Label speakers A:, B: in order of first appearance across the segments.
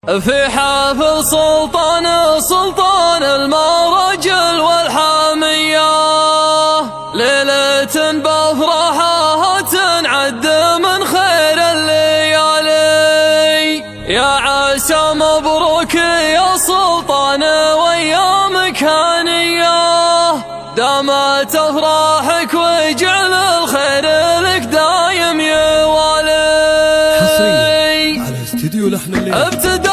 A: في حافل سلطان المراجل والحامية، ليلة بأفراحها تنعد من خير الليالي. يا عسى مبروك يا سلطان وأيامك هانية، دامت أفراحك وجعل الخير لك دايم يوالي.
B: حصريا على استديو لحن الليل.
A: ابتدى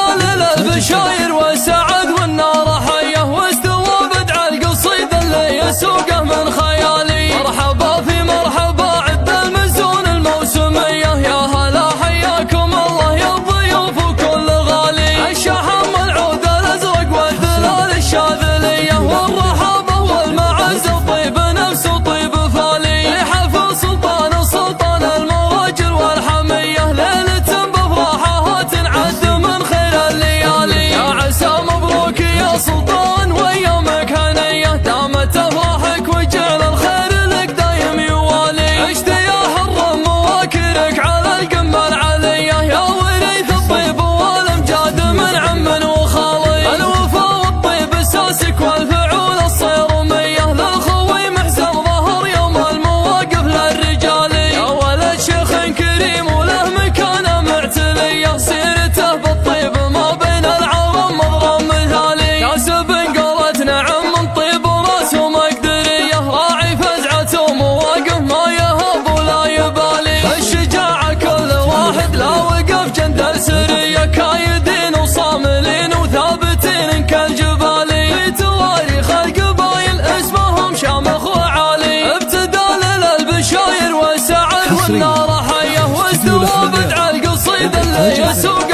A: للبشاير وسعد والنار حيه، واستوى بدع القصيد اللي يسوقه من خيالي. مرحبا في مرحبا عد المزون الموسميه، يا هلا حياكم الله يا الضيوف وكل غالي. الشحم والعود الازرق والدلال الشاذليه، والرحابه والمعز الطيب نفس وطيب فالي. لحفل سلطان المراجل والحميه، ليله بافراحها تنعد من خير الليالي. يا عسى مبروك يا سلطان وايامك هنيه، دامت افراحك وجعل الخير لك دايم يوالي. عشت يا حر مواكرك على القمه العليه، يا وريث الطيب والامجاد من عم وخالي. الوفا والطيب اساسك والفعول الصيرميه، للخوي محسن ظهر يوم المواقف للرجالي. يا ولد شيخ كريم وله مكانه معتليه، سيرته بالطيب ما بين العوام مضرم مثالي. كاسب قالت نعم من طيب راس ومقدريه، راعي فزعته ومواقف ما يهاب ولا يبالي. الشجاعه كل واحد لا وقف جند السريه، كايدين وصاملين وثابتين كالجبال. في تواريخ القبايل اسمهم شامخ وعالي. ابتدى للبشاير وسعد والنار حيه، واستوى بدع القصيد اللي يسوق